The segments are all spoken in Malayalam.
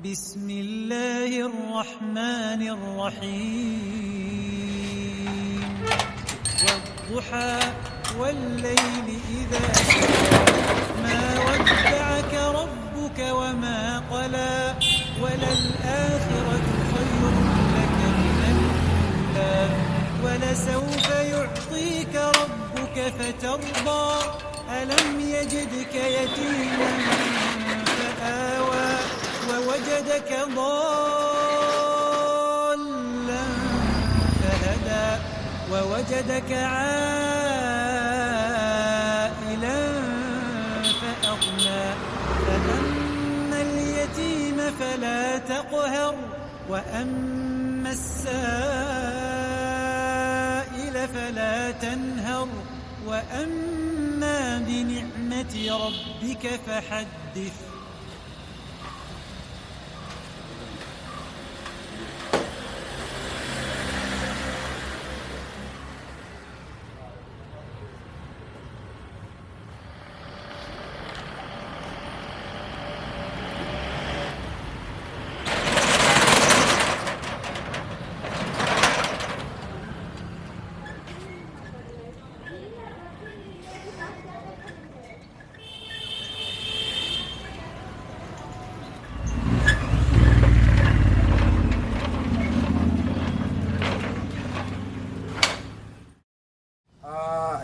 بسم الله الرحمن الرحيم والضحى والليل إذا سجى ما ودعك ربك وما قلى وللآخرة خير لك من الأولى ولسوف يعطيك ربك فترضى ألم يجدك يتيما فآوى ووجدك ضالا فهدى ووجدك عائلا فأغنى فأما اليتيم فلا تقهر وأما السائل فلا تنهر وأما بنعمة ربك فحدث.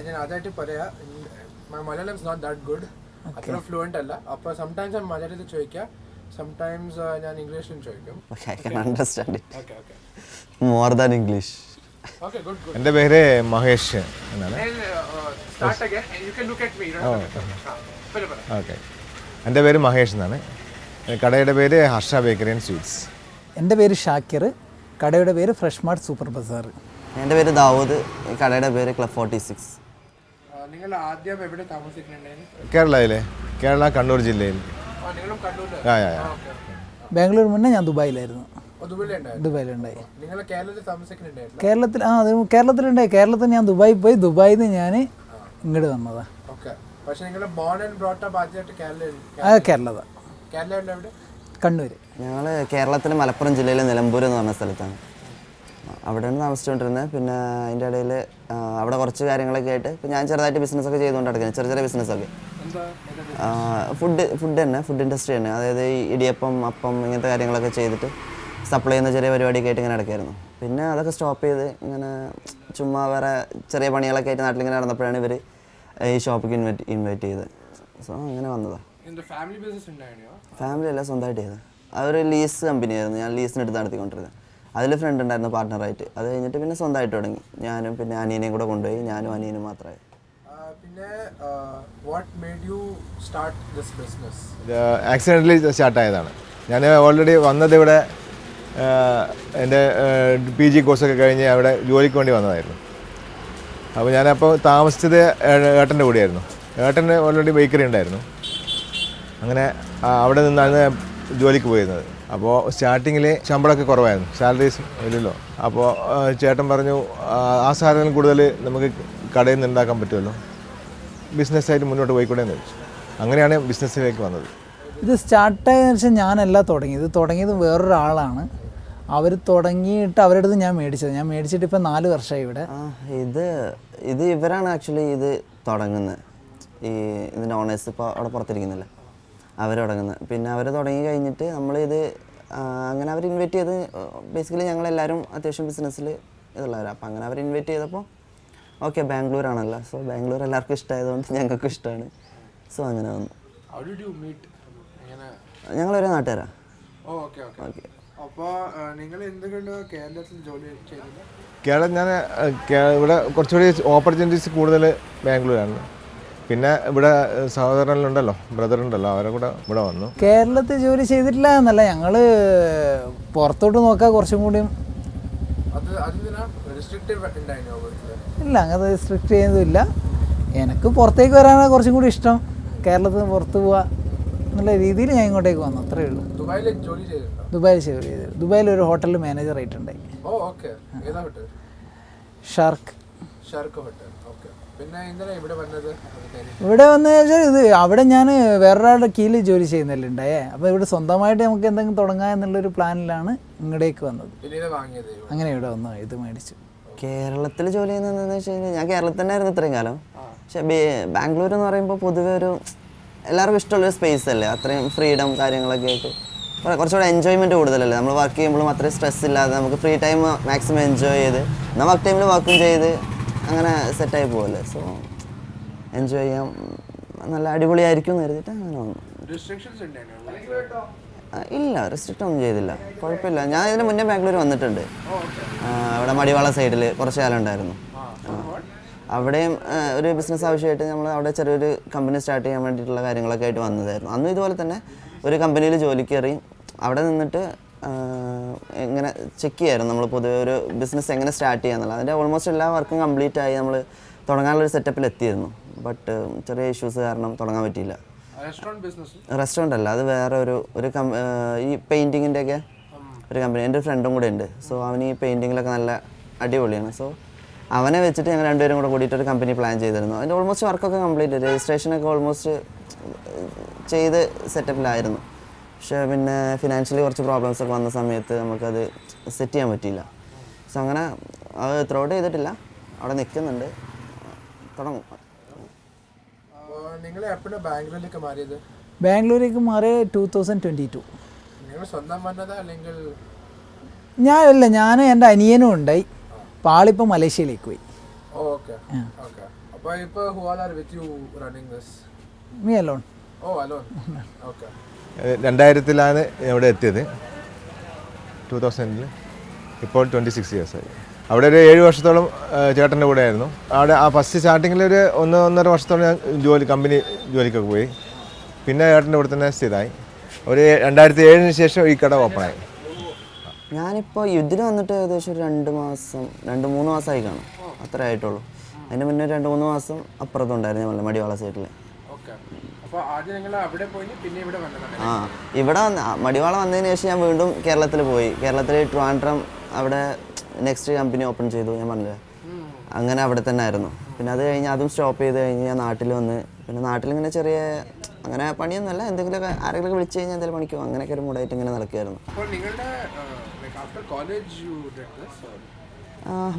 ഞാൻ ആദ്യമായിട്ട് പറയാം, Malayalam is not that good, അത്ര ഫ്ലുവൻ്റ് അല്ല. അപ്പോൾ സംടൈംസ് ഞാൻ മലയാളത്തിൽ ചോദിക്കാം, സംടൈംസ് ഞാൻ ഇംഗ്ലീഷിലും ചോദിക്കും. More than English. എൻ്റെ പേര് മഹേഷ് എന്നാണ്. ഓക്കെ, എൻ്റെ പേര് മഹേഷ് എന്നാണ്. കടയുടെ പേര് ഹർഷ ബേക്കറി ആൻഡ് സ്വീറ്റ്സ്. എൻ്റെ പേര് ഷാക്കിർ, കടയുടെ പേര് ഫ്രഷ് മാർട്ട് സൂപ്പർ ബസാർ. എൻ്റെ പേര് ദാവൂദ്, കടയുടെ പേര് ക്ലബ് 46. നിങ്ങൾ ആദ്യം എവിടെ താമസിക്കുന്നുണ്ടായിരുന്നു? കേരളയിലെ കണ്ണൂർ ജില്ലയിൽ. ബാംഗ്ലൂർ മുന്നേ ഞാൻ ദുബായിലായിരുന്നു. ദുബായിലുണ്ടായി. നിങ്ങൾ കേരളത്തിൽ താമസിക്കുന്നുണ്ടായിരുന്നു? കേരളത്തിലുണ്ടായി. കേരളത്തിൽ ഞാൻ ദുബായിൽ പോയി, ദുബായിൽ നിന്ന് ഞാൻ ഇങ്ങോട്ട് വന്നതാണ്. പക്ഷേ നിങ്ങൾ ബോൺ ആൻഡ് ബ്രോട്ട് അപ്പ് ആദ്യമായിട്ട് കേരള കണ്ണൂർ. ഞങ്ങൾ കേരളത്തിൽ മലപ്പുറം ജില്ലയിലെ നിലമ്പൂർ എന്ന് പറഞ്ഞ സ്ഥലത്താണ്. അവിടെയാണ് താമസിച്ചുകൊണ്ടിരുന്നത്. പിന്നെ അതിൻ്റെ ഇടയിൽ അവിടെ കുറച്ച് കാര്യങ്ങളൊക്കെ ആയിട്ട് ഇപ്പം ഞാൻ ചെറുതായിട്ട് ബിസിനസ്സൊക്കെ ചെയ്തുകൊണ്ട് നടക്കുന്നത്, ചെറിയ ബിസിനസ്സൊക്കെ. ഫുഡ് തന്നെ, ഫുഡ് ഇൻഡസ്ട്രി തന്നെ. അതായത് ഈ ഇടിയപ്പം, അപ്പം ഇങ്ങനത്തെ കാര്യങ്ങളൊക്കെ ചെയ്തിട്ട് സപ്ലൈ ചെയ്യുന്ന ചെറിയ പരിപാടിയൊക്കെ ആയിട്ട് ഇങ്ങനെ നടക്കായിരുന്നു. പിന്നെ അതൊക്കെ സ്റ്റോപ്പ് ചെയ്ത് ഇങ്ങനെ ചുമ്മാ വേറെ ചെറിയ പണികളൊക്കെ ആയിട്ട് നാട്ടിലിങ്ങനെ നടന്നപ്പോഴാണ് ഇവർ ഈ ഷോപ്പിക്ക് ഇൻവൈറ്റ് ചെയ്തത്. സോ അങ്ങനെ വന്നതാണ്. ഫാമിലി അല്ല, സ്വന്തമായിട്ട് ചെയ്തത്. അതൊരു ലീസ് കമ്പനിയായിരുന്നു. ഞാൻ ലീസിനെടുത്ത് നടത്തിക്കൊണ്ടിരുന്നത്. അതിൽ ഫ്രണ്ട് ഉണ്ടായിരുന്നു പാർട്ട്ണറായിട്ട്. അത് കഴിഞ്ഞിട്ട് പിന്നെ സ്വന്തമായിട്ട് തുടങ്ങി. ഞാനും പിന്നെ അനിയനെയും കൂടെ കൊണ്ടുപോയി. ഞാനും അനിയനും മാത്രമായി. പിന്നെ ആക്സിഡൻ്റലി സ്റ്റാർട്ടായതാണ്. ഞാൻ ഓൾറെഡി വന്നത് ഇവിടെ എൻ്റെ PG കോഴ്സൊക്കെ കഴിഞ്ഞ് അവിടെ ജോലിക്ക് വേണ്ടി വന്നതായിരുന്നു. അപ്പോൾ ഞാനപ്പോൾ താമസിച്ചത് ഏട്ടൻ്റെ കൂടെയായിരുന്നു. ഏട്ടന് ഓൾറെഡി ബേക്കറി ഉണ്ടായിരുന്നു. അങ്ങനെ അവിടെ നിന്നാണ് ജോലിക്ക് പോയിരുന്നത്. അപ്പോൾ സ്റ്റാർട്ടിങ്ങിൽ ശമ്പളമൊക്കെ കുറവായിരുന്നു, സാലറീസ് ഇല്ലല്ലോ. അപ്പോൾ ചേട്ടൻ പറഞ്ഞു ആ സാധനം കൂടുതൽ നമുക്ക് കടയിൽ നിന്ന് ഉണ്ടാക്കാൻ പറ്റുമല്ലോ, ബിസിനസ്സായിട്ട് മുന്നോട്ട് പോയിക്കൂടെയെന്ന് ചോദിച്ചു. അങ്ങനെയാണ് ബിസിനസ്സിലേക്ക് വന്നത്. ഇത് സ്റ്റാർട്ടായതെന്ന് വെച്ചാൽ ഞാനല്ല തുടങ്ങിയത് വേറൊരാളാണ്. അവർ തുടങ്ങിയിട്ട് അവരുടെ അടുത്ത് ഞാൻ മേടിച്ചിട്ട് ഇപ്പം 4 വർഷമായി ഇവിടെ. ഇത് ഇവരാണ് ആക്ച്വലി ഇത് തുടങ്ങുന്നത്. ഇതിൻ്റെ ഓണേഴ്സ് ഇപ്പോൾ അവിടെ പുറത്തിരിക്കുന്നില്ല, അവർ തുടങ്ങുന്നത്. പിന്നെ അവർ തുടങ്ങി കഴിഞ്ഞിട്ട് നമ്മളിത് അങ്ങനെ അവർ ഇൻവൈറ്റ് ചെയ്ത്, ബേസിക്കലി ഞങ്ങളെല്ലാവരും അത്യാവശ്യം ബിസിനസ്സിൽ ഇതുള്ളവരാണ്. അപ്പോൾ അങ്ങനെ അവർ ഇൻവൈറ്റ് ചെയ്തപ്പോൾ ഓക്കെ, ബാംഗ്ലൂരാണല്ലോ, സോ ബാംഗ്ലൂർ എല്ലാവർക്കും ഇഷ്ടമായതുകൊണ്ട് ഞങ്ങൾക്കും ഇഷ്ടമാണ്. സോ അങ്ങനെ വന്നു. ഞങ്ങളൊരേ നാട്ടുകാരാണ്. കേരളം ഞാൻ ഇവിടെ കുറച്ചുകൂടി ഓപ്പർച്യൂണിറ്റീസ് കൂടുതൽ ബാംഗ്ലൂരാണ്. പിന്നെ ഇവിടെ സഹോദരനുണ്ടല്ലോ, ബ്രദറുണ്ടല്ലോ, അവരെ കൂടെ ഇവിടെ വന്നു. കേരളത്തിൽ ജോലി ചെയ്തിട്ടില്ല എന്നല്ല, ഞങ്ങൾ പുറത്തോട്ട് നോക്കാൻ കുറച്ചും കൂടിയും ഇല്ല, അങ്ങനത്തെ റിസ്ട്രിക്റ്റ് ചെയ്യുന്നതുമില്ല. എനിക്ക് പുറത്തേക്ക് വരാനാണ് കുറച്ചും കൂടി ഇഷ്ടം. കേരളത്തിൽ നിന്ന് പുറത്ത് പോവുക എന്നുള്ള രീതിയിൽ ഞാൻ ഇങ്ങോട്ടേക്ക് വന്നു, അത്രയേ ഉള്ളൂ. ദുബായിൽ ജോലി ചെയ്തു. ദുബായിൽ ഒരു ഹോട്ടലിൽ മാനേജറായിട്ടുണ്ടായി. Shark hotel. പിന്നെ എന്തിനാ ഇവിടെ വന്നത്? ഇവിടെ വന്നു വെച്ചാൽ ഇത് അവിടെ ഞാൻ വേറൊരാളുടെ കീഴിൽ ജോലി ചെയ്യുന്നല്ലേ ഉണ്ടായേ. അപ്പോൾ ഇവിടെ സ്വന്തമായിട്ട് നമുക്ക് എന്തെങ്കിലും തുടങ്ങാം എന്നുള്ളൊരു പ്ലാനിലാണ് ഇങ്ങടേക്ക് വന്നത്. അങ്ങനെ ഇവിടെ വന്നു ഇത് മേടിച്ചു. കേരളത്തിൽ ജോലി ചെയ്യുന്നതെന്ന് വെച്ച് കഴിഞ്ഞാൽ ഞാൻ കേരളത്തിൽ തന്നെ ആയിരുന്നു ഇത്രയും കാലം. പക്ഷേ ബാംഗ്ലൂർ എന്ന് പറയുമ്പോൾ പൊതുവെ ഒരു എല്ലാവർക്കും ഇഷ്ടമുള്ളൊരു സ്പേസ് അല്ലേ, അത്രയും ഫ്രീഡം കാര്യങ്ങളൊക്കെ ആയിട്ട് കുറച്ചുകൂടെ എൻജോയ്മെൻറ്റ് കൂടുതലല്ലേ. നമ്മൾ വർക്ക് ചെയ്യുമ്പോഴും അത്രയും സ്ട്രെസ് ഇല്ലാതെ നമുക്ക് ഫ്രീ ടൈം മാക്സിമം എൻജോയ് ചെയ്ത് എന്നാൽ വർക്ക് ടൈമിൽ വർക്കും ചെയ്ത് അങ്ങനെ സെറ്റായി പോകുമല്ലേ. സോ എൻജോയ് ചെയ്യാം, നല്ല അടിപൊളിയായിരിക്കും എന്ന് കരുതിയിട്ട് അങ്ങനെ വന്നു. ഇല്ല, റെസ്ട്രിക്റ്റ് ഒന്നും ചെയ്തില്ല, കുഴപ്പമില്ല. ഞാൻ ഇതിന് മുന്നേ ബാംഗ്ലൂർ വന്നിട്ടുണ്ട്. അവിടെ മടിവാള സൈഡിൽ കുറച്ച് കാലം ഉണ്ടായിരുന്നു. അവിടെയും ഒരു ബിസിനസ് ആവശ്യമായിട്ട് നമ്മൾ അവിടെ ചെറിയൊരു കമ്പനി സ്റ്റാർട്ട് ചെയ്യാൻ വേണ്ടിയിട്ടുള്ള കാര്യങ്ങളൊക്കെ ആയിട്ട് വന്നതായിരുന്നു. അന്നും ഇതുപോലെ തന്നെ ഒരു കമ്പനിയിൽ ജോലിക്ക് കയറി അവിടെ നിന്നിട്ട് ഇങ്ങനെ ചെക്ക് ചെയ്യായിരുന്നു നമ്മൾ പൊതുവെ ഒരു ബിസിനസ് എങ്ങനെ സ്റ്റാർട്ട് ചെയ്യാന്നുള്ളത്. അതിൻ്റെ ഓൾമോസ്റ്റ് എല്ലാ വർക്കും കംപ്ലീറ്റ് ആയി നമ്മൾ തുടങ്ങാനുള്ളൊരു സെറ്റപ്പിൽ എത്തിയിരുന്നു. ബട്ട് ചെറിയ ഇഷ്യൂസ് കാരണം തുടങ്ങാൻ പറ്റിയില്ല. റെസ്റ്റോറൻ്റ് അല്ല, അത് വേറെ ഒരു ഈ പെയിൻറ്റിങ്ങിൻ്റെയൊക്കെ ഒരു കമ്പനി. എൻ്റെ ഒരു ഫ്രണ്ടും കൂടെ ഉണ്ട്. സോ അവന് ഈ പെയിൻറ്റിങ്ങിലൊക്കെ നല്ല അടിപൊളിയാണ്. സോ അവനെ വെച്ചിട്ട് ഞങ്ങൾ രണ്ടുപേരും കൂടെ കൂടിയിട്ട് ഒരു കമ്പനി പ്ലാൻ ചെയ്തിരുന്നു. അതിൻ്റെ ഓൾമോസ്റ്റ് വർക്കൊക്കെ കംപ്ലീറ്റ്, രജിസ്ട്രേഷനൊക്കെ ഓൾമോസ്റ്റ് ചെയ്ത് സെറ്റപ്പിലായിരുന്നു. പക്ഷേ പിന്നെ ഫിനാൻഷ്യലി കുറച്ച് പ്രോബ്ലംസ് ഒക്കെ വന്ന സമയത്ത് നമുക്കത് സെറ്റ് ചെയ്യാൻ പറ്റിയില്ല. സോ അങ്ങനെ അത് ത്രൗട്ട് ചെയ്തിട്ടില്ല, അവിടെ നിൽക്കുന്നുണ്ട്, തുടങ്ങും. ബാംഗ്ലൂരേക്ക് മാറിയ 2022. ഞാൻ എൻ്റെ അനിയനും ഉണ്ടായി. ആളിപ്പോൾ മലേഷ്യയിലേക്ക് പോയി. Me alone. 2000-ലാണ് ഇവിടെ എത്തിയത്, 2000-ൽ. ഇപ്പോൾ 26 ഇയേഴ്സായി. അവിടെ ഒരു 7 വർഷത്തോളം ചേട്ടൻ്റെ കൂടെ ആയിരുന്നു. അവിടെ ആ ഫസ്റ്റ് സ്റ്റാർട്ടിങ്ങിൽ ഒരു 1-1.5 വർഷത്തോളം ഞാൻ കമ്പനി ജോലിക്കൊക്കെ പോയി. പിന്നെ ചേട്ടൻ്റെ കൂടെ തന്നെ സ്ഥിരമായി. ഒരു 2007-ന് ശേഷം ഈ കട ഓപ്പണായി. ഞാനിപ്പോൾ ഇതിന് വന്നിട്ട് ഏകദേശം ഒരു 2-3 മാസമായി കാണും, അത്രേ ആയിട്ടുള്ളൂ. അതിൻ്റെ മുന്നേ 2-3 മാസം അപ്പുറത്തുണ്ടായിരുന്നു ഞാൻ മടിവാള സൈഡിൽ. ഇവിടെ മടിവാള വന്നതിന് ശേഷം ഞാൻ വീണ്ടും കേരളത്തിൽ പോയി. കേരളത്തിൽ ട്രിവാൻഡ്രം അവിടെ നെക്സ്റ്റ് കമ്പനി ഓപ്പൺ ചെയ്തു, ഞാൻ പറഞ്ഞില്ലേ. അങ്ങനെ അവിടെ തന്നെ ആയിരുന്നു. പിന്നെ അത് കഴിഞ്ഞ് അതും സ്റ്റോപ്പ് ചെയ്ത് കഴിഞ്ഞ് ഞാൻ നാട്ടിൽ വന്ന്. പിന്നെ നാട്ടിലിങ്ങനെ ചെറിയ അങ്ങനെ പണിയൊന്നുമല്ല, എന്തെങ്കിലുമൊക്കെ ആരെങ്കിലും വിളിച്ചു കഴിഞ്ഞാൽ എന്തെങ്കിലും പണിക്കോ അങ്ങനെയൊക്കെ ഒരു മൂടായിട്ട് ഇങ്ങനെ നടക്കുമായിരുന്നു.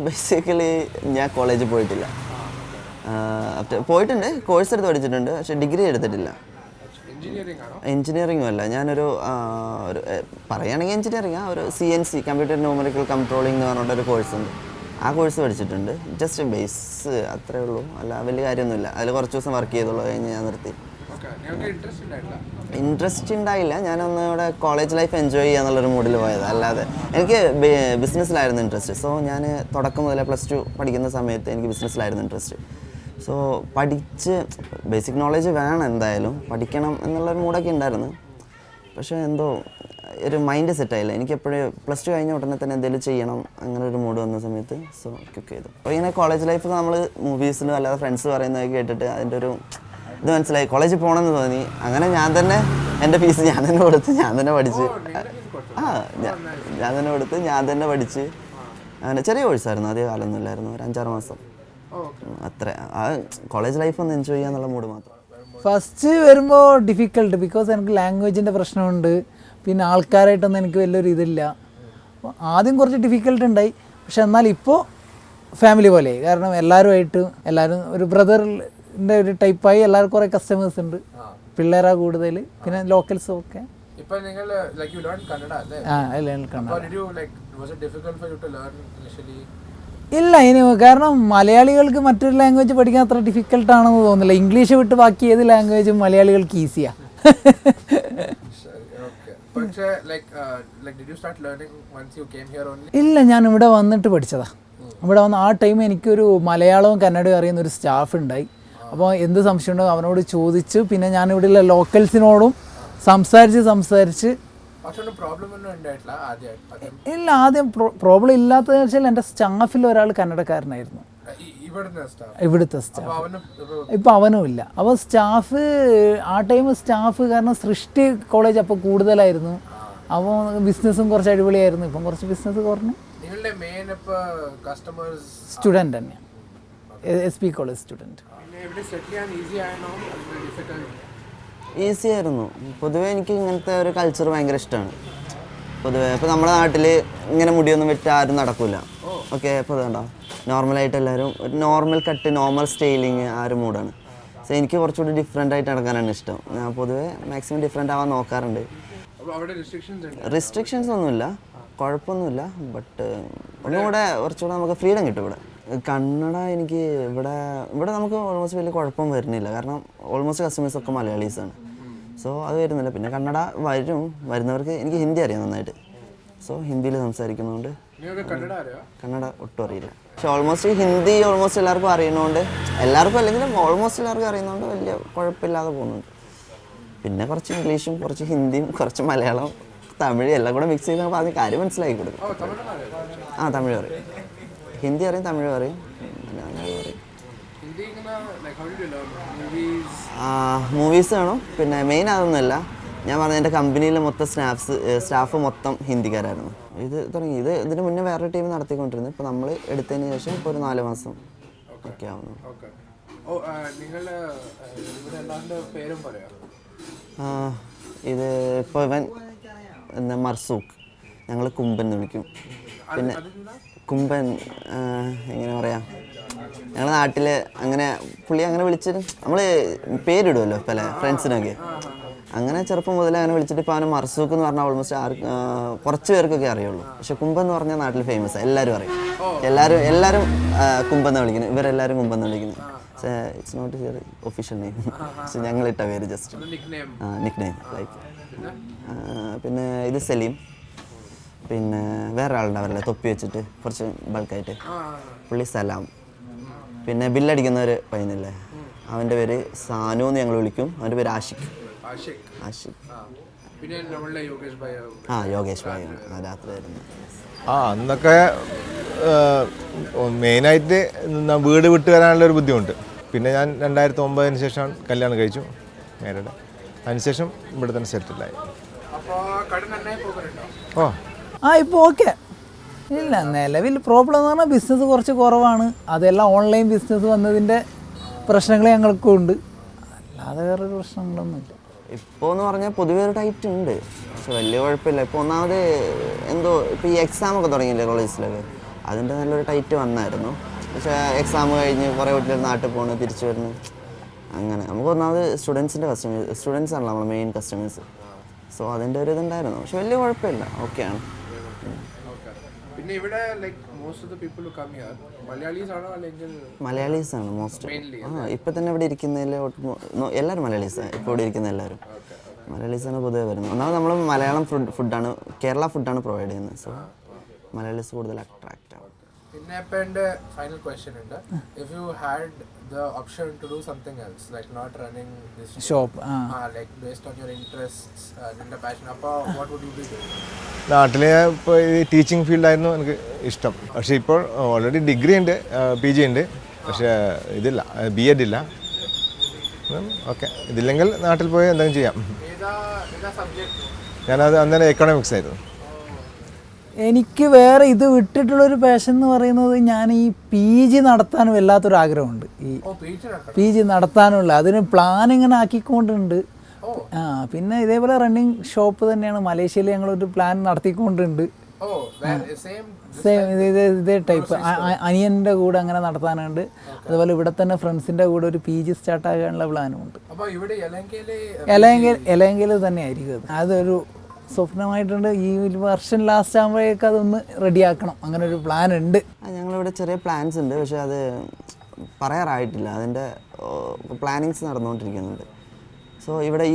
ബേസിക്കലി ഞാൻ കോളേജിൽ പോയിട്ടില്ല. പോയിട്ടുണ്ട്, കോഴ്സ് എടുത്ത് പഠിച്ചിട്ടുണ്ട്, പക്ഷേ ഡിഗ്രി എടുത്തിട്ടില്ല. എഞ്ചിനീയറിംഗും അല്ല, ഞാനൊരു പറയുകയാണെങ്കിൽ എഞ്ചിനീയറിംഗ് ഒരു CNC കമ്പ്യൂട്ടർ ന്യൂമറിക്കൽ കൺട്രോളിംഗ് എന്ന് പറഞ്ഞിട്ടൊരു കോഴ്സ് ഉണ്ട്. ആ കോഴ്സ് പഠിച്ചിട്ടുണ്ട്. ജസ്റ്റ് ബേസ് അത്രേ ഉള്ളൂ, അല്ല വലിയ കാര്യമൊന്നുമില്ല. അതിൽ കുറച്ച് ദിവസം വർക്ക് ചെയ്തുള്ളൂ, കഴിഞ്ഞ് ഞാൻ നിർത്തി. ഇൻട്രസ്റ്റ് ഉണ്ടായില്ല, ഞാനൊന്ന് ഇവിടെ കോളേജ് ലൈഫ് എൻജോയ് ചെയ്യാന്നുള്ളൊരു മൂഡിൽ പോയത്. അല്ലാതെ എനിക്ക് ബിസിനസ്സിലായിരുന്നു ഇൻട്രസ്റ്റ്. സോ ഞാൻ തുടക്കം മുതലേ +2 പഠിക്കുന്ന സമയത്ത് എനിക്ക് ബിസിനസ്സിലായിരുന്നു ഇൻട്രസ്റ്റ്. സോ പഠിച്ച് ബേസിക് നോളേജ് വേണം, എന്തായാലും പഠിക്കണം എന്നുള്ളൊരു മൂഡൊക്കെ ഉണ്ടായിരുന്നു. പക്ഷേ എന്തോ ഒരു മൈൻഡ് സെറ്റായില്ല. എനിക്കെപ്പോഴും +2 കഴിഞ്ഞ ഉടനെ തന്നെ എന്തെങ്കിലും ചെയ്യണം അങ്ങനെ ഒരു മൂഡ് വന്ന സമയത്ത് സോ ക്വിക്ക് ചെയ്തു. അപ്പോൾ ഇങ്ങനെ കോളേജ് ലൈഫ് നമ്മൾ മൂവീസിലും അല്ലാതെ ഫ്രണ്ട്സ് പറയുന്നതൊക്കെ കേട്ടിട്ട് അതിൻ്റെ ഒരു ഇത് മനസ്സിലായി, കോളേജിൽ പോകണമെന്ന് തോന്നി. അങ്ങനെ ഞാൻ തന്നെ എൻ്റെ ഫീസ് ഞാൻ തന്നെ കൊടുത്ത് ഞാൻ തന്നെ പഠിച്ച് ഞാൻ തന്നെ പഠിച്ച് അങ്ങനെ ചെറിയ കോഴ്സായിരുന്നു, അധികം കാലമൊന്നും ഇല്ലായിരുന്നു, ഒരു 5-6 മാസം അത്ര. ആ കോളേജ് ലൈഫ് ഒന്ന് എൻജോയ് ചെയ്യാന്നുള്ള മൂഡ് മാത്രം. ഫസ്റ്റ് വരുമ്പോൾ ഡിഫിക്കൽട്ട്, ബിക്കോസ് എനിക്ക് ലാംഗ്വേജിൻ്റെ പ്രശ്നമുണ്ട്, പിന്നെ ആൾക്കാരായിട്ടൊന്നും എനിക്ക് വലിയൊരു ഇതില്ല. ആദ്യം കുറച്ച് ഡിഫിക്കൽട്ട് ഉണ്ടായി, പക്ഷെ എന്നാൽ ഇപ്പോൾ ഫാമിലി പോലെ, കാരണം എല്ലാവരും ഒരു ബ്രദറിൻ്റെ ഒരു ടൈപ്പായി. എല്ലാവർക്കും കുറേ കസ്റ്റമേഴ്സ് ഉണ്ട്, പിള്ളേരാ കൂടുതൽ, പിന്നെ ലോക്കൽസും ഒക്കെ. ഇല്ല, ഇനി കാരണം മലയാളികൾക്ക് മറ്റൊരു ലാംഗ്വേജ് പഠിക്കാൻ അത്ര ഡിഫിക്കൽട്ടാണെന്ന് തോന്നുന്നില്ല. ഇംഗ്ലീഷ് വിട്ട് ബാക്കി ഏത് ലാംഗ്വേജും മലയാളികൾക്ക് ഈസിയാണ്. ഇല്ല, ഞാൻ ഇവിടെ വന്നിട്ട് പഠിച്ചതാ. ഇവിടെ വന്ന് ആ ടൈം എനിക്കൊരു മലയാളവും കന്നഡയും അറിയുന്ന ഒരു സ്റ്റാഫ് ഉണ്ടായി. അപ്പോൾ എന്ത് സംശയം ഉണ്ടോ അവനോട് ചോദിച്ചു. പിന്നെ ഞാൻ ഇവിടെയുള്ള ലോക്കൽസിനോടും സംസാരിച്ച് ഇല്ല, ആദ്യം പ്രോബ്ലം ഇല്ലാത്തതെന്ന് വെച്ചാൽ എൻ്റെ സ്റ്റാഫിൽ ഒരാൾ കന്നഡക്കാരനായിരുന്നു, ഇവിടുത്തെ സ്റ്റാഫ്. ഇപ്പം അവനും ഇല്ല. അപ്പോൾ സ്റ്റാഫ് ആ ടൈം കാരണം സൃഷ്ടി കോളേജ് അപ്പോൾ കൂടുതലായിരുന്നു. അപ്പോൾ ബിസിനസ്സും കുറച്ച് അടിപൊളിയായിരുന്നു. ഇപ്പം കുറച്ച് ബിസിനസ് കുറഞ്ഞു. സ്റ്റുഡൻ്റ് തന്നെയാണ്. SP college student. പിന്നെ ഇവിടെ സെറ്റിൽ ചെയ്യാൻ ഈസി ആണോ ഡിഫിക്കൽട്ട്? ഈസി ആയിരുന്നു. പൊതുവേ എനിക്ക് ഇങ്ങനത്തെ ഒരു കൾച്ചർ ഭയങ്കര ഇഷ്ടമാണ്. പൊതുവേ ഇപ്പോൾ നമ്മുടെ നാട്ടിൽ ഇങ്ങനെ മുടിയൊന്നും വെച്ച് ആരും നടക്കില്ല. ഓക്കെ, ഇപ്പോൾ ഇതുണ്ടോ നോർമലായിട്ട് എല്ലാവരും ഒരു നോർമൽ കട്ട്, നോർമൽ സ്റ്റൈലിങ് ആ ഒരു മൂഡാണ്. സോ എനിക്ക് കുറച്ചുകൂടി ഡിഫറെൻ്റ് ആയിട്ട് നടക്കാനാണ് ഇഷ്ടം. ഞാൻ പൊതുവേ മാക്സിമം ഡിഫറെൻ്റ് ആവാൻ നോക്കാറുണ്ട്. റെസ്ട്രിക്ഷൻസ് ഒന്നുമില്ല, കുഴപ്പമൊന്നുമില്ല. ബട്ട് ഒന്നുകൂടെ കുറച്ചുകൂടെ നമുക്ക് ഫ്രീഡം കിട്ടും ഇവിടെ. കന്നഡ എനിക്ക് ഇവിടെ നമുക്ക് ഓൾമോസ്റ്റ് വലിയ കുഴപ്പം വരുന്നില്ല. കാരണം ഓൾമോസ്റ്റ് കസ്റ്റമേഴ്സൊക്കെ മലയാളീസാണ്. സോ അത് വരുന്നില്ല. പിന്നെ കന്നഡ വരുന്നവർക്ക് എനിക്ക് ഹിന്ദി അറിയാം നന്നായിട്ട്. സോ ഹിന്ദിയിൽ സംസാരിക്കുന്നതുകൊണ്ട് കന്നഡ ഒട്ടും അറിയില്ല. പക്ഷെ ഓൾമോസ്റ്റ് ഹിന്ദി എല്ലാവർക്കും അറിയുന്നതുകൊണ്ട്, എല്ലാവർക്കും അല്ലെങ്കിലും ഓൾമോസ്റ്റ് എല്ലാവർക്കും അറിയുന്നതുകൊണ്ട് വലിയ കുഴപ്പമില്ലാതെ പോകുന്നുണ്ട്. പിന്നെ കുറച്ച് ഇംഗ്ലീഷും കുറച്ച് ഹിന്ദിയും കുറച്ച് മലയാളം തമിഴ് എല്ലാം കൂടെ മിക്സ് ചെയ്ത് നമുക്ക് ആദ്യം കാര്യം മനസ്സിലാക്കി കൊടുക്കും. തമിഴ് പറയും, ഹിന്ദി അറിയും, തമിഴ് പറയും, മലയാളം പറയും. മൂവീസ് കാണും. പിന്നെ മെയിൻ അതൊന്നുമല്ല, ഞാൻ പറഞ്ഞ എൻ്റെ കമ്പനിയിലെ മൊത്തം സ്റ്റാഫ് മൊത്തം ഹിന്ദിക്കാരായിരുന്നു. ഇതിന് മുന്നേ വേറൊരു ടീം നടത്തിക്കൊണ്ടിരുന്നു. ഇപ്പോൾ നമ്മൾ എടുത്തതിന് ശേഷം ഇപ്പോൾ ഒരു 4 മാസം ഒക്കെ ആവുന്നു. ഇത് ഇപ്പോൾ ഇവൻ എന്താ മർസൂഖ്, ഞങ്ങൾ കുമ്പൻ എന്ന് വിളിക്കും. പിന്നെ കുമ്പൻ എങ്ങനെ പറയാം, ഞങ്ങളുടെ നാട്ടിൽ അങ്ങനെ പുള്ളി അങ്ങനെ വിളിച്ചിട്ട് നമ്മൾ പേരിടുമല്ലോ പല ഫ്രണ്ട്സിനൊക്കെ. അങ്ങനെ ചെറുപ്പം മുതലേ അങ്ങനെ വിളിച്ചിട്ട് ഇപ്പോൾ അവന് മർസൂഖ് എന്ന് പറഞ്ഞാൽ ഓൾമോസ്റ്റ് കുറച്ച് പേർക്കൊക്കെ അറിയുള്ളൂ. പക്ഷെ കുമ്പൻ എന്ന് പറഞ്ഞാൽ നാട്ടിൽ ഫേമസ്, എല്ലാവരും അറിയും. എല്ലാവരും കുമ്പെന്ന് വിളിക്കുന്നത്, ഇവരെല്ലാവരും കുമ്പെന്ന് വിളിക്കുന്നത്. പക്ഷേ it's not here official name. പക്ഷെ ഞങ്ങളിട്ട പേര് ജസ്റ്റ് നിക് നെയിം ലൈക്ക്. പിന്നെ ഇത് സലീം. പിന്നെ വേറെ ആളുണ്ടാവില്ലേ തൊപ്പി വെച്ചിട്ട് കുറച്ച് ബൾക്കായിട്ട്, പുള്ളി സലാം. പിന്നെ ബില്ലടിക്കുന്നവർ പയ്യുന്നില്ലേ, അവൻ്റെ പേര് സാനു എന്ന് ഞങ്ങൾ വിളിക്കും. അവൻ്റെ പേര് ആഷിഖ്. യോഗേഷ് ഭായി രാത്രി ആയിരുന്നു. അന്നൊക്കെ മെയിനായിട്ട് വീട് വിട്ട് വരാനുള്ള ഒരു ബുദ്ധിമുട്ട്. പിന്നെ ഞാൻ 2009 ശേഷം കല്യാണം കഴിച്ചു, മാരീഡ്. അതിനുശേഷം ഇവിടെ തന്നെ സെറ്റിലായി. ഇപ്പോൾ ഓക്കെ. ഇല്ല, നിലവിൽ പ്രോബ്ലം എന്ന് പറഞ്ഞാൽ ബിസിനസ് കുറച്ച് കുറവാണ്. അതെല്ലാം ഓൺലൈൻ ബിസിനസ് വന്നതിൻ്റെ പ്രശ്നങ്ങൾ ഞങ്ങൾക്കും ഉണ്ട്, അല്ലാതെ വേറൊരു പ്രശ്നങ്ങളൊന്നുമില്ല. ഇപ്പോൾ എന്ന് പറഞ്ഞാൽ പൊതുവേ ഒരു ടൈറ്റ് ഉണ്ട്, പക്ഷെ വലിയ കുഴപ്പമില്ല. ഇപ്പോൾ ഒന്നാമത് എന്തോ ഇപ്പോൾ ഈ എക്സാമൊക്കെ തുടങ്ങിയില്ലേ കോളേജിലൊക്കെ, അതിൻ്റെ നല്ലൊരു ടൈറ്റ് വന്നായിരുന്നു. പക്ഷേ എക്സാം കഴിഞ്ഞ് കുറേ വീട്ടിൽ നാട്ടിൽ പോകുന്നു, തിരിച്ചു വരുന്നു. അങ്ങനെ നമുക്ക് ഒന്നാമത് സ്റ്റുഡൻസ് ആണല്ലോ നമ്മൾ മെയിൻ കസ്റ്റമേഴ്സ്. സോ അതിൻ്റെ ഒരു ഇതുണ്ടായിരുന്നു, പക്ഷെ വലിയ കുഴപ്പമില്ല, ഓക്കെയാണ്. പിന്നെ ഇവിടെ like most of the people who come here മലയാളീസാണോ അല്ലെങ്കിൽ? മലയാളീസാണ് മോസ്റ്റ്. ഇപ്പം തന്നെ ഇവിടെ ഇരിക്കുന്നതിൽ എല്ലാവരും മലയാളീസാണ്. ഇപ്പോൾ ഇവിടെ ഇരിക്കുന്ന എല്ലാവരും മലയാളീസാണ് പൊതുവെ വരുന്നത്. ഒന്നാമത് നമ്മൾ മലയാളം ഫുഡാണ്, കേരള ഫുഡാണ് പ്രൊവൈഡ് ചെയ്യുന്നത്. സോ മലയാളീസ് കൂടുതൽ അട്രാക്റ്റ് ആവും. പിന്നെ ഇപ്പം എൻ്റെ ഫൈനൽ ക്വസ്റ്റ്യൻ ഉണ്ട്. If you had the option to do something else, like not running this shop, like based on your interests and the passion, what would you be doing? നാട്ടിലെ ഇപ്പോൾ ഈ ടീച്ചിങ് ഫീൽഡായിരുന്നു എനിക്ക് ഇഷ്ടം. പക്ഷേ ഇപ്പോൾ ഓൾറെഡി ഡിഗ്രി ഉണ്ട്, PG ഉണ്ട്, പക്ഷേ ഇതില്ല, B.Ed ഇല്ല. ഓക്കെ, ഇതില്ലെങ്കിൽ നാട്ടിൽ പോയി എന്തെങ്കിലും ചെയ്യാം. ഞാനത് അന്നേരം എക്കണോമിക്സ് ആയിരുന്നു. എനിക്ക് വേറെ ഇത് വിട്ടിട്ടുള്ളൊരു പാഷൻ എന്ന് പറയുന്നത്, ഞാൻ ഈ PG നടത്താനും വല്ലാത്തൊരു ആഗ്രഹമുണ്ട്. ഈ PG നടത്താനുള്ള അതിന് പ്ലാൻ ഇങ്ങനെ ആക്കിക്കൊണ്ടുണ്ട്. പിന്നെ ഇതേപോലെ റണ്ണിങ് ഷോപ്പ് തന്നെയാണ് മലേഷ്യയിൽ ഞങ്ങളൊരു പ്ലാൻ നടത്തിക്കൊണ്ടുണ്ട്. സെയിം ഇതേ ടൈപ്പ് അനിയൻ്റെ കൂടെ അങ്ങനെ നടത്താനുണ്ട്. അതുപോലെ ഇവിടെ തന്നെ ഫ്രണ്ട്സിൻ്റെ കൂടെ ഒരു PG സ്റ്റാർട്ട് ആകാനുള്ള പ്ലാനുമുണ്ട്. എലങ്കയിൽ തന്നെ ആയിരിക്കും. അതൊരു സ്വപ്നമായിട്ടുണ്ട്. ഈ വർഷം ലാസ്റ്റ് ആകുമ്പോഴേക്കും അതൊന്ന് റെഡിയാക്കണം, അങ്ങനെ ഒരു പ്ലാൻ ഉണ്ട്. ഞങ്ങളിവിടെ ചെറിയ പ്ലാൻസ് ഉണ്ട്, പക്ഷേ അത് പറയാറായിട്ടില്ല. അതിൻ്റെ പ്ലാനിങ്സ് നടന്നുകൊണ്ടിരിക്കുന്നുണ്ട്. സോ ഇവിടെ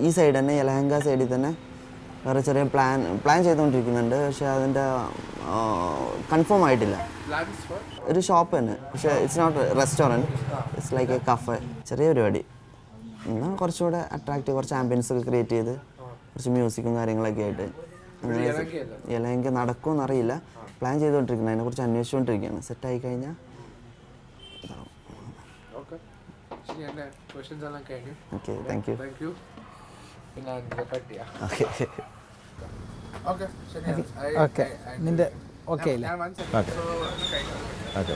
ഈ സൈഡ് തന്നെ യലഹങ്ക സൈഡിൽ തന്നെ വേറെ ചെറിയ പ്ലാൻ ചെയ്തുകൊണ്ടിരിക്കുന്നുണ്ട്. പക്ഷേ അതിൻ്റെ കൺഫേം ആയിട്ടില്ല. ഒരു ഷോപ്പ് തന്നെ, പക്ഷേ it's not restaurant, it's like a cafe. ചെറിയ പരിപാടി, എന്നാൽ കുറച്ചുകൂടെ അട്രാക്റ്റീവ്, കുറച്ച് ആംബിയൻസ് ഒക്കെ ക്രിയേറ്റ് ചെയ്ത് കുറച്ച് മ്യൂസിക്കും കാര്യങ്ങളൊക്കെ ആയിട്ട് യലഹങ്ക നടക്കുമെന്ന് അറിയില്ല. പ്ലാൻ ചെയ്തുകൊണ്ടിരിക്കുന്നത്, അതിനെക്കുറിച്ച് അന്വേഷിച്ചുകൊണ്ടിരിക്കുകയാണ്. സെറ്റായി കഴിഞ്ഞാൽ ഓക്കെ. Thank you. ഓക്കെ, നിൻ്റെ ഓക്കെ അല്ലേ? ഓക്കെ.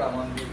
എവിടെയാടാ മന്തി?